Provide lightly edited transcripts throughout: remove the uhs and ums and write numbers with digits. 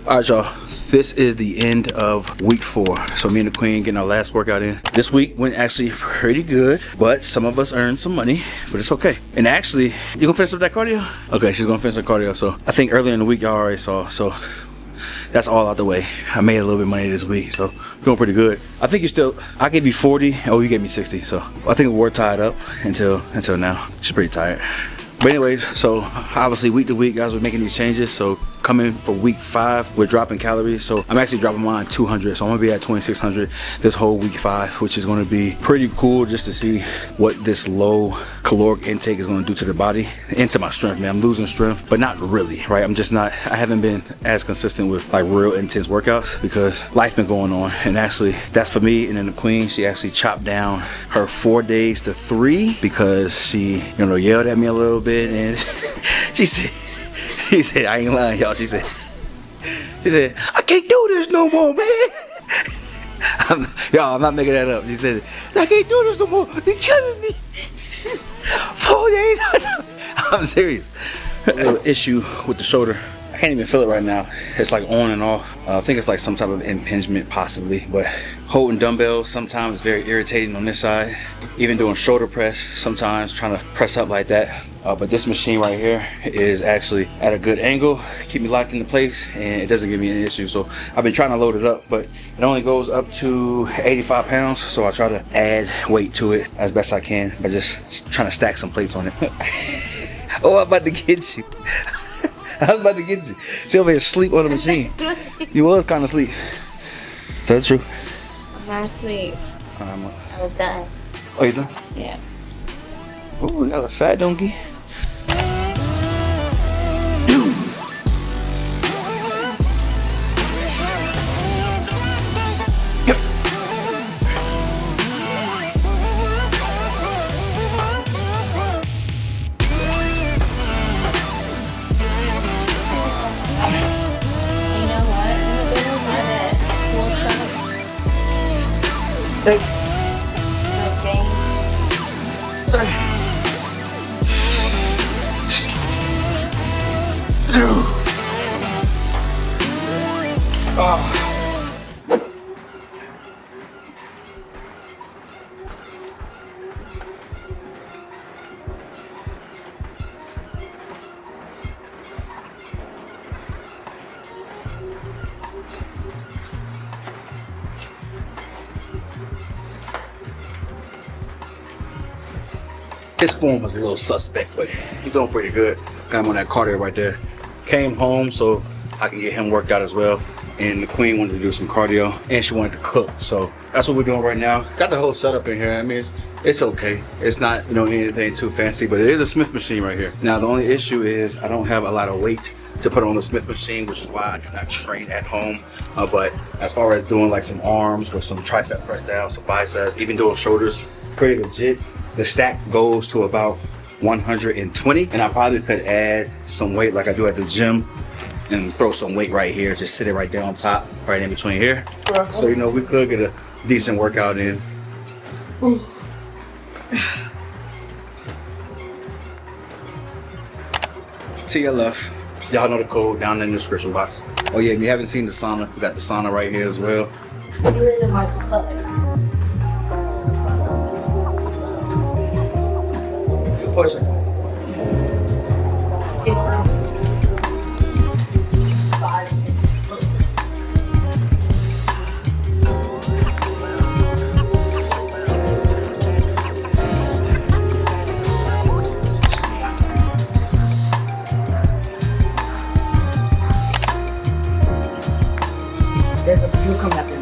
All right, y'all, this is the end of week 4. So me and the queen getting our last workout in. This week went actually pretty good, but some of us earned some money, but it's okay. And actually, you gonna finish up that cardio? Okay, she's gonna finish her cardio. So I think earlier in the week y'all already saw, so that's all out the way. I made a little bit of money this week, so doing pretty good. I think I gave you 40, oh, you gave me 60, so I think we're tied up until now. She's pretty tired. But anyways, so obviously week to week, guys, we're making these changes. So coming for week 5, we're dropping calories. So I'm actually dropping mine 200. So I'm gonna be at 2,600 this whole week 5, which is gonna be pretty cool just to see what this low caloric intake is gonna do to the body and to my strength, man. I'm losing strength, but not really, right? I haven't been as consistent with like real intense workouts because life been going on. And actually that's for me. And then the queen, she actually chopped down her 4 days to 3 because she, yelled at me a little bit. And she said, I ain't lying, y'all. She said, I can't do this no more, man. Y'all, I'm not making that up. She said, I can't do this no more. You're killing me. 4 days. I'm serious. A little issue with the shoulder. I can't even feel it right now. It's like on and off. I think it's like some type of impingement possibly, but holding dumbbells sometimes is very irritating on this side. Even doing shoulder press, sometimes trying to press up like that. But this machine right here is actually at a good angle, keep me locked into place, and it doesn't give me any issue. So I've been trying to load it up, but it only goes up to 85 pounds. So I try to add weight to it as best I can by just trying to stack some plates on it. Oh, I'm about to get you. I was about to get you. She over here asleep on the machine. You was kind of asleep. Is that true? I'm not asleep. I was done. Oh, you done? Yeah. Oh, we got a fat donkey. Yep. Hey. Oh. His form was a little suspect, but he's doing pretty good. Got him on that cardio right there. Came home so I can get him worked out as well. And the queen wanted to do some cardio and she wanted to cook. So that's what we're doing right now. Got the whole setup in here. I mean, it's okay. It's not, anything too fancy, but it is a Smith machine right here. Now, the only issue is I don't have a lot of weight to put on the Smith machine, which is why I do not train at home. But as far as doing like some arms or some tricep press down, some biceps, even doing shoulders, pretty legit. The stack goes to about 120, and I probably could add some weight like I do at the gym and throw some weight right here, just sit it right there on top, right in between here. So, we could get a decent workout in. To your left. Y'all know the code down in the description box. Oh yeah, if you haven't seen the sauna, we got the sauna right here as well. You're in my club. Push it. You'll come back in.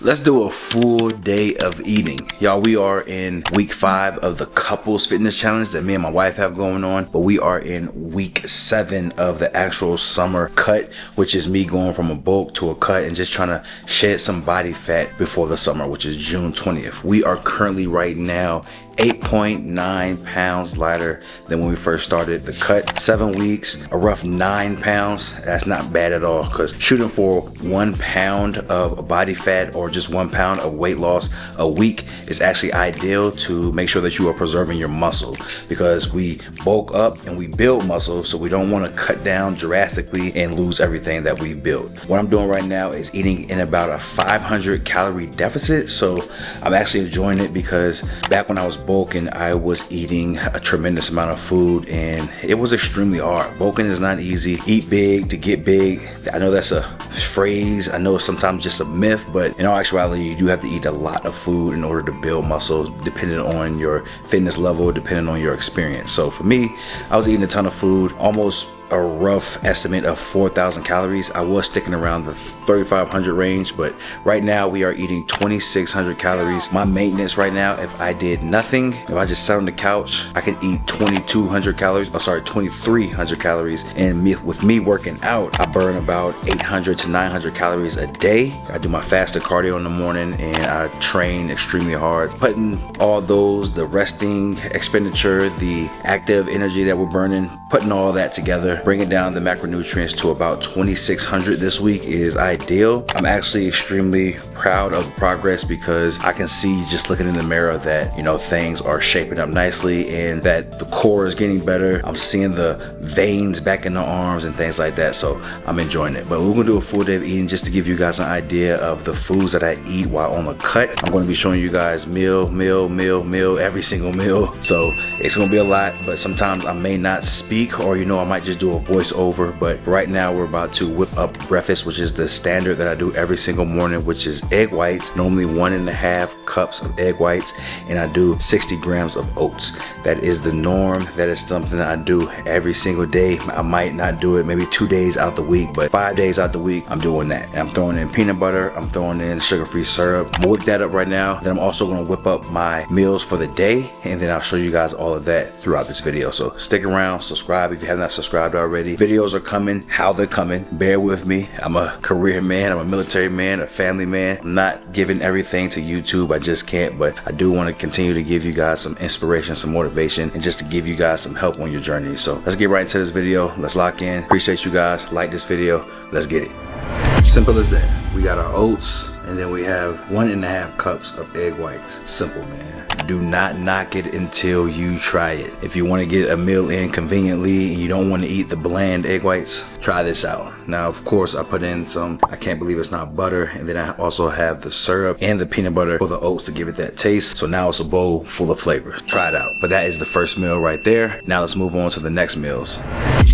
Let's do a full day of eating. Y'all, we are in week 5 of the couples fitness challenge that me and my wife have going on, but we are in week 7 of the actual summer cut, which is me going from a bulk to a cut and just trying to shed some body fat before the summer, which is June 20th. We are currently right now 8.9 pounds lighter than when we first started the cut. 7 weeks, a rough 9 pounds. That's not bad at all, because shooting for 1 pound of body fat or just 1 pound of weight loss a week is actually ideal to make sure that you are preserving your muscle, because we bulk up and we build muscle, so we don't want to cut down drastically and lose everything that we built. What I'm doing right now is eating in about a 500 calorie deficit, so I'm actually enjoying it, because back when I was bulking, I was eating a tremendous amount of food and it was extremely hard. Bulking is not easy. Eat big to get big. I know that's a phrase, I know it's sometimes just a myth, but in all actuality, you do have to eat a lot of food in order to build muscle, depending on your fitness level, depending on your experience. So for me, I was eating a ton of food, almost a rough estimate of 4,000 calories. I was sticking around the 3,500 range, but right now we are eating 2,600 calories. My maintenance right now, if I did nothing, if I just sat on the couch, I could eat 2,200 calories, 2,300 calories. And with me working out, I burn about 800 to 900 calories a day. I do my fasted cardio in the morning and I train extremely hard. Putting all those, the resting expenditure, the active energy that we're burning, putting all that together, bringing down the macronutrients to about 2,600 this week is ideal. I'm actually extremely proud of the progress, because I can see just looking in the mirror that, you know, things are shaping up nicely and that the core is getting better. I'm seeing the veins back in the arms and things like that, so I'm enjoying it. But we're gonna do a full day of eating just to give you guys an idea of the foods that I eat while on the cut. I'm going to be showing you guys meal, every single meal. So it's gonna be a lot, but sometimes I may not speak, or, you know, I might just do a voiceover. But right now we're about to whip up breakfast, which is the standard that I do every single morning, which is egg whites, normally 1.5 cups of egg whites, and I do 60 grams of oats. That is the norm. That is something that I do every single day. I might not do it maybe 2 days out the week, but 5 days out the week I'm doing that. And I'm throwing in peanut butter, I'm throwing in sugar-free syrup. I'm gonna whip that up right now. Then I'm also gonna whip up my meals for the day, and then I'll show you guys all of that throughout this video. So stick around, subscribe if you have not subscribed already. Videos are coming, how they're coming. Bear with me. I'm a career man, I'm a military man, a family man. I'm not giving everything to YouTube, I just can't, but I do want to continue to give you guys some inspiration, some motivation, and just to give you guys some help on your journey. So let's get right into this video. Let's lock in. Appreciate you guys. Like this video. Let's get it. Simple as that. We got our oats, and then we have 1.5 cups of egg whites. Simple, man. Do not knock it until you try it. If you want to get a meal in conveniently and you don't want to eat the bland egg whites, try this out. Now, of course, I put in some, I can't believe it's not butter, and then I also have the syrup and the peanut butter for the oats to give it that taste. So now it's a bowl full of flavor. Try it out. But that is the first meal right there. Now let's move on to the next meals.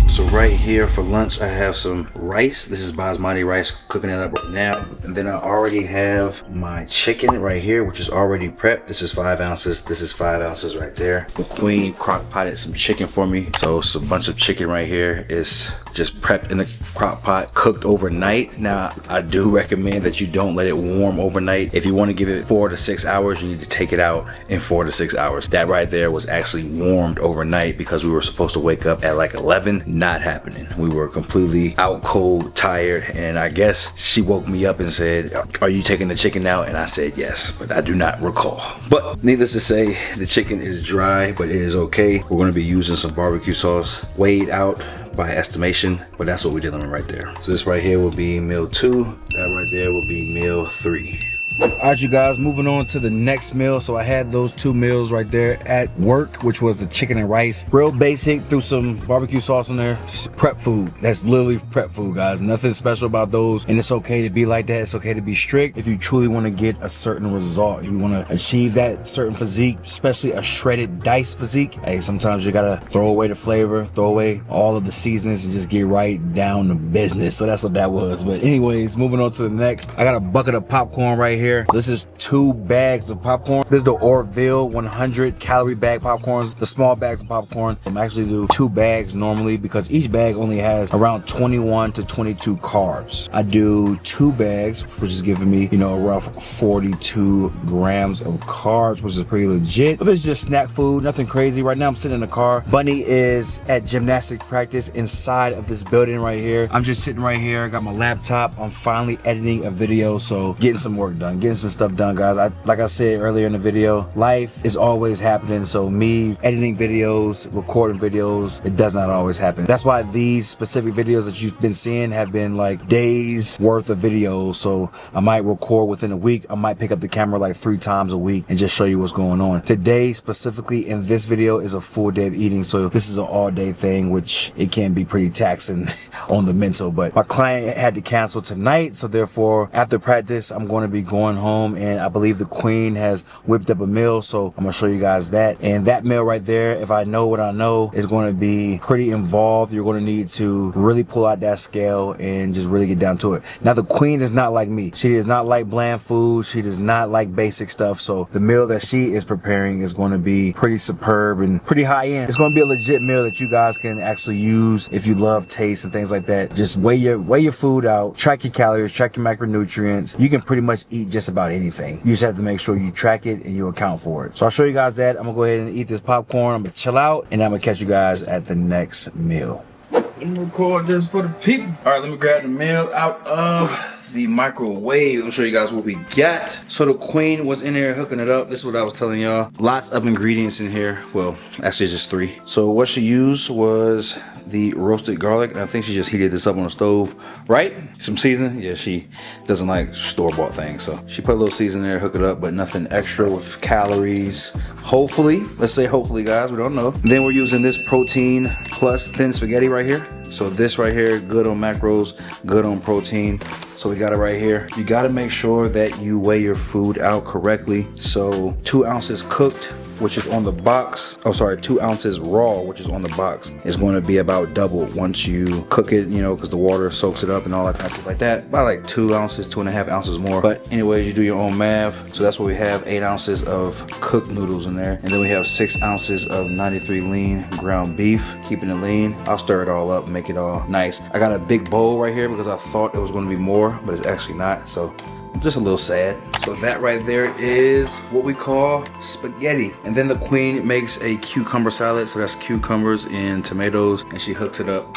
So right here for lunch, I have some rice. This is basmati rice, cooking it up right now. And then I already have my chicken right here, which is already prepped. This is 5 ounces. This is 5 ounces right there. The queen crock potted some chicken for me. So it's a bunch of chicken right here. It's just prepped in the crock pot, cooked overnight. Now, I do recommend that you don't let it warm overnight. If you want to give it 4 to 6 hours, you need to take it out in 4 to 6 hours. That right there was actually warmed overnight, because we were supposed to wake up at like 11. Not happening. We were completely out cold, tired, and I guess she woke me up and said, "Are you taking the chicken out?" And I said yes, but I do not recall. But needless to say, the chicken is dry, but it is okay. We're going to be using some barbecue sauce, weighed out by estimation, but that's what we're dealing with right there. So this right here will be meal 2. That right there will be meal 3. Alright, you guys, moving on to the next meal. So I had those 2 meals right there at work, which was the chicken and rice. Real basic, threw some barbecue sauce in there. Prep food. That's literally prep food, guys. Nothing special about those, and it's okay to be like that. It's okay to be strict if you truly want to get a certain result. If you want to achieve that certain physique, especially a shredded diced physique, hey, sometimes you gotta throw away the flavor, throw away all of the seasonings, and just get right down to business. So that's what that was. But anyways, moving on to the next. I got a bucket of popcorn right here. This is 2 bags of popcorn. This is the Orville 100 calorie bag popcorns, the small bags of popcorn. I'm actually do 2 bags normally, because each bag only has around 21 to 22 carbs. I do 2 bags, which is giving me, you know, a rough 42 grams of carbs, which is pretty legit. But this is just snack food, nothing crazy. Right now I'm sitting in the car. Bunny is at gymnastic practice inside of this building right here. I'm just sitting right here, got my laptop. I'm finally editing a video, so getting some work done, getting some stuff done, guys. Like I said earlier in the video, life is always happening. So me editing videos, recording videos, it does not always happen. That's why these specific videos that you've been seeing have been like days worth of videos. So I might record within a week. I might pick up the camera like 3 times a week and just show you what's going on. Today, specifically in this video, is a full day of eating. So this is an all day thing, which it can be pretty taxing on the mental. But my client had to cancel tonight. So therefore, after practice, I'm going to be going home, and I believe the queen has whipped up a meal. So I'm going to show you guys that. And that meal right there, if I know what I know, is going to be pretty involved. You're going to need to really pull out that scale and just really get down to it. Now, the queen is not like me. She does not like bland food. She does not like basic stuff. So the meal that she is preparing is going to be pretty superb and pretty high end. It's going to be a legit meal that you guys can actually use if you love taste and things like that. Just weigh your food out, track your calories, track your macronutrients. You can pretty much eat just about anything. You just have to make sure you track it and you account for it. So I'll show you guys that. I'm gonna go ahead and eat this popcorn. I'm gonna chill out, and I'm gonna catch you guys at the next meal. Let me record this for the people. All right, let me grab the meal out of the microwave. Let me show you guys what we got. So the queen was in there hooking it up. This is what I was telling y'all. Lots of ingredients in here. Well, actually just 3. So what she used was the roasted garlic, and I think she just heated this up on the stove, right? Some seasoning. Yeah, she doesn't like store-bought things, so she put a little seasoning there, hook it up, but nothing extra with calories. Hopefully, let's say hopefully, guys, we don't know. Then we're using this protein plus thin spaghetti right here. So this right here, good on macros, good on protein. So we got it right here. You got to make sure that you weigh your food out correctly. So 2 ounces cooked, which is on the box. Oh, sorry, 2 ounces raw, which is on the box, is going to be about double once you cook it, you know, because the water soaks it up and all that kind of stuff like that. About like 2 ounces, 2.5 ounces more. But anyways, you do your own math. So that's what we have, 8 ounces of cooked noodles in there. And then we have 6 ounces of 93 lean ground beef, keeping it lean. I'll stir it all up, make it all nice. I got a big bowl right here because I thought it was going to be more, but it's actually not. So just a little sad. So that right there is what we call spaghetti. And then the queen makes a cucumber salad. So that's cucumbers and tomatoes, and she hooks it up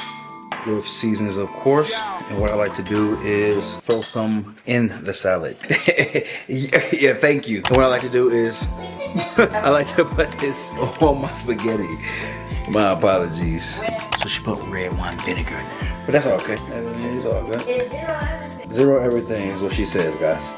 with seasonings, of course. And what I like to do is throw some in the salad. Yeah, thank you. And what I like to do is I like to put this on my spaghetti. My apologies. So she put red wine vinegar in there, but that's okay. It's all good. 0 everything is what she says, guys.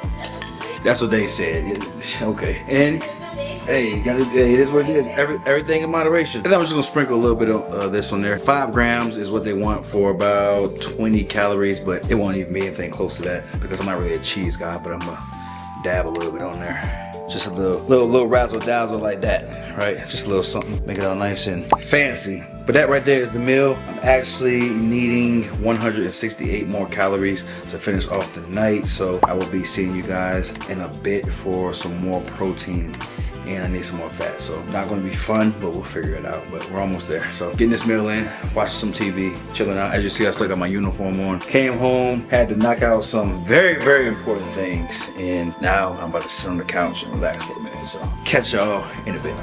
That's what they said. Okay. And hey, it is what it is. Everything in moderation. And then I'm just gonna sprinkle a little bit of this on there. 5 grams is what they want for about 20 calories, but it won't even be anything close to that because I'm not really a cheese guy, but I'm gonna dab a little bit on there. Just a little razzle dazzle like that, right? Just a little something, make it all nice and fancy. But that right there is the meal. I'm actually needing 168 more calories to finish off the night. So I will be seeing you guys in a bit for some more protein, and I need some more fat. So not gonna be fun, but we'll figure it out. But we're almost there. So getting this meal in, watching some TV, chilling out. As you see, I still got my uniform on. Came home, had to knock out some very, very important things. And now I'm about to sit on the couch and relax for a minute. So catch y'all in a bit.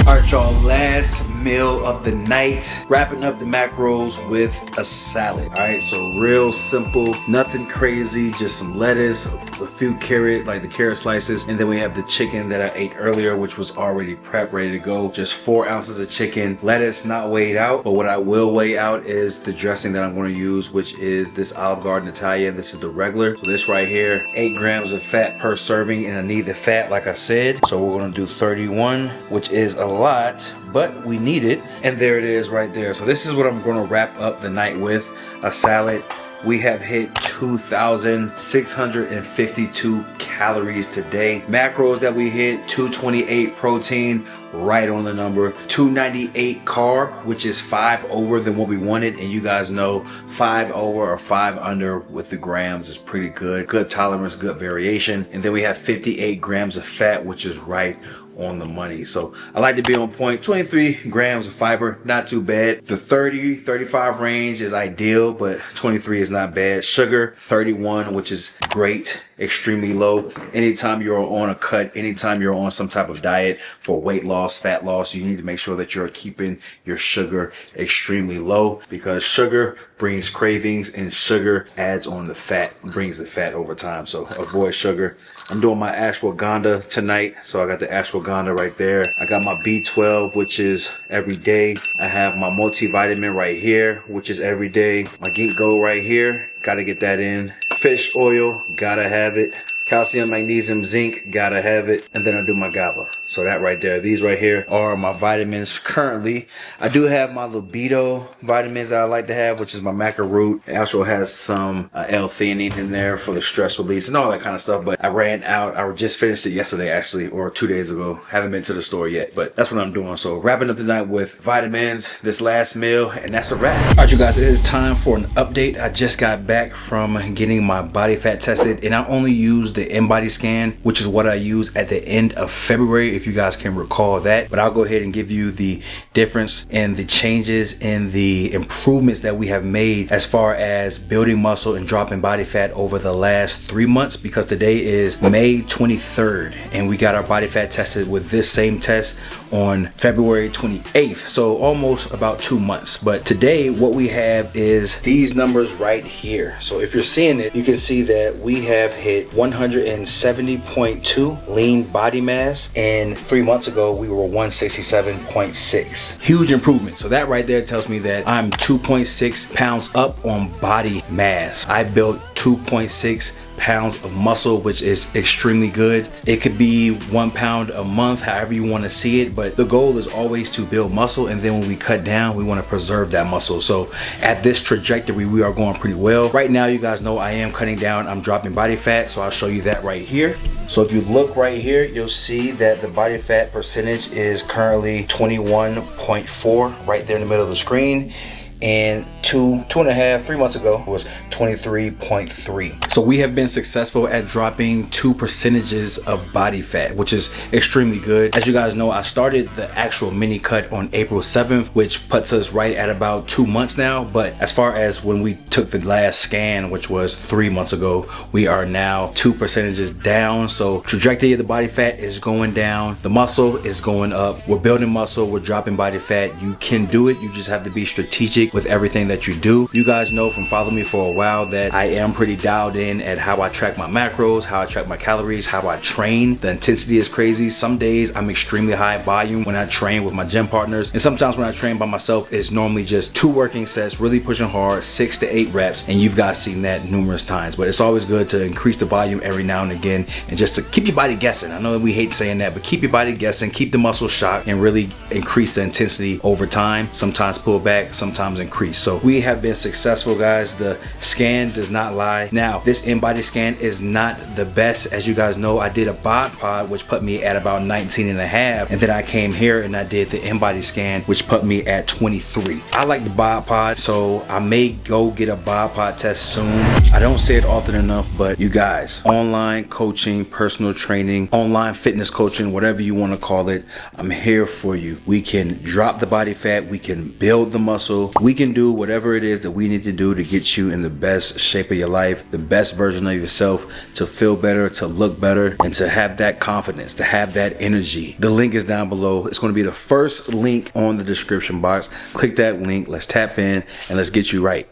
All right, y'all, last meal of the night. Wrapping up the macros with a salad. All right, so real simple, nothing crazy, just some lettuce, a few carrot, like the carrot slices. And then we have the chicken that I ate earlier, which was already prepped, ready to go. Just 4 ounces of chicken. Lettuce not weighed out, but what I will weigh out is the dressing that I'm going to use, which is this Olive Garden Italian. This is the regular. So this right here, 8 grams of fat per serving, and I need the fat, like I said. So we're going to do 31, which is a lot, but we need it. And there it is right there. So this is what I'm going to wrap up the night with, a salad. We have hit 2,652 calories today. Macros that we hit, 228 protein, right on the number. 298 carb, which is 5 over than what we wanted. And you guys know 5 over or 5 under with the grams is pretty good. Good tolerance, good variation. And then we have 58 grams of fat, which is right on the money. So I like to be on point. 23 grams of fiber, not too bad. The 30-35 range is ideal, but 23 is not bad. Sugar, 31, which is great, extremely low. Anytime you're on a cut, anytime you're on some type of diet for weight loss, fat loss, you need to make sure that you're keeping your sugar extremely low, because sugar brings cravings and sugar adds on the fat, brings the fat over time. So avoid sugar. I'm doing my ashwagandha tonight. So I got the ashwagandha right there. I got my B12, which is every day. I have my multivitamin right here, which is every day. My ginkgo right here. Gotta get that in. Fish oil, gotta have it. Calcium, magnesium, zinc, gotta have it. And then I do my GABA. So that right there, these right here are my vitamins currently. I do have my libido vitamins that I like to have, which is my maca root. It also has some L-theanine in there for the stress release and all that kind of stuff. But I ran out. I just finished it yesterday, actually, or 2 days ago. Haven't been to the store yet, but that's what I'm doing. So wrapping up the night with vitamins, this last meal, and that's a wrap. All right, you guys, it is time for an update. I just got back from getting my body fat tested, and I only used the InBody scan, which is what I used at the end of February, if you guys can recall that. But I'll go ahead and give you the difference and the changes and the improvements that we have made as far as building muscle and dropping body fat over the last 3 months, because today is May 23rd and we got our body fat tested with this same test on February 28th, so almost about 2 months. But today what we have is these numbers right here. So if you're seeing it, you can see that we have hit 170.2 lean body mass, and 3 months ago we were 167.6. Huge improvement. So that right there tells me that I'm 2.6 pounds up on body mass. I built 2.6 pounds of muscle, which is extremely good. It could be 1 pound a month, however you want to see it, but the goal is always to build muscle, and then when we cut down, we want to preserve that muscle. So at this trajectory, we are going pretty well. Right now, you guys know I am cutting down, I'm dropping body fat, so I'll show you that right here. So if you look right here, you'll see that the body fat percentage is currently 21.4 right there in the middle of the screen. And 3 months ago was 23.3. So we have been successful at dropping 2 percentages of body fat, which is extremely good. As you guys know, I started the actual mini cut on April 7th, which puts us right at about 2 months now. But as far as when we took the last scan, which was 3 months ago, we are now 2 percentages down. So trajectory of the body fat is going down. The muscle is going up. We're building muscle. We're dropping body fat. You can do it. You just have to be strategic with everything that you do. You guys know from following me for a while that I am pretty dialed in at how I track my macros, how I track my calories, how I train. The intensity is crazy. Some days I'm extremely high volume when I train with my gym partners, and sometimes when I train by myself, it's normally just 2 working sets, really pushing hard, 6 to 8 reps, and you've guys seen that numerous times. But it's always good to increase the volume every now and again, and just to keep your body guessing. I know that we hate saying that, but keep your body guessing, keep the muscle shocked, and really increase the intensity over time. Sometimes pull back, sometimes increase. So we have been successful, guys. The scan does not lie. Now, this InBody scan is not the best. As you guys know, I did a bod pod, which put me at about 19 and a half. And then I came here and I did the InBody scan, which put me at 23. I like the bod pod, so I may go get a bod pod test soon. I don't say it often enough, but you guys, online coaching, personal training, online fitness coaching, whatever you want to call it, I'm here for you. We can drop the body fat. We can build the muscle. We can do whatever it is that we need to do to get you in the best shape of your life, the best version of yourself, to feel better, to look better, and to have that confidence, to have that energy. The link is down below. It's going to be the first link on the description box. Click that link. Let's tap in and let's get you right.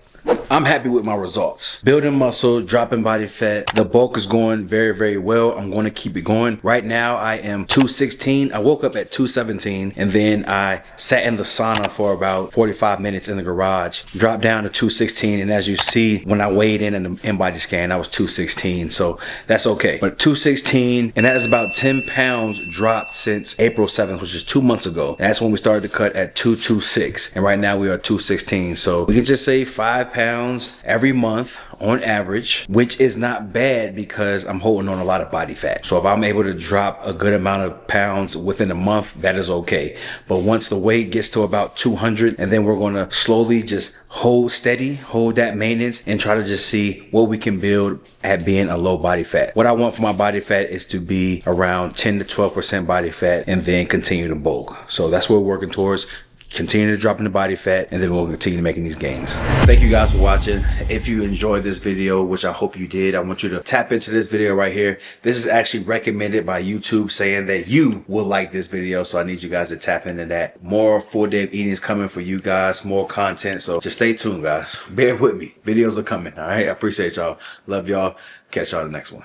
I'm happy with my results. Building muscle, dropping body fat. The bulk is going very, very well. I'm going to keep it going. Right now, I am 216. I woke up at 217, and then I sat in the sauna for about 45 minutes in the garage. Dropped down to 216, and as you see, when I weighed in the InBody scan, I was 216. So that's okay. But 216, and that is about 10 pounds dropped since April 7th, which is 2 months ago. That's when we started to cut at 226, and right now we are 216. So we can just say 5 pounds every month on average, which is not bad because I'm holding on a lot of body fat. So if I'm able to drop a good amount of pounds within a month, that is okay. But once the weight gets to about 200, and then we're going to slowly just hold steady, hold that maintenance, and try to just see what we can build at being a low body fat. What I want for my body fat is to be around 10 to 12% body fat, and then continue to bulk. So that's what we're working towards. Continue to drop in the body fat, and then we'll continue making these gains. Thank you guys for watching. If you enjoyed this video, which I hope you did, I want you to tap into this video right here. This is actually recommended by YouTube, saying that you will like this video. So I need you guys to tap into that. More full day of eating is coming for you guys, more content. So just stay tuned, guys. Bear with me. Videos are coming. All right. I appreciate y'all. Love y'all. Catch y'all in the next one.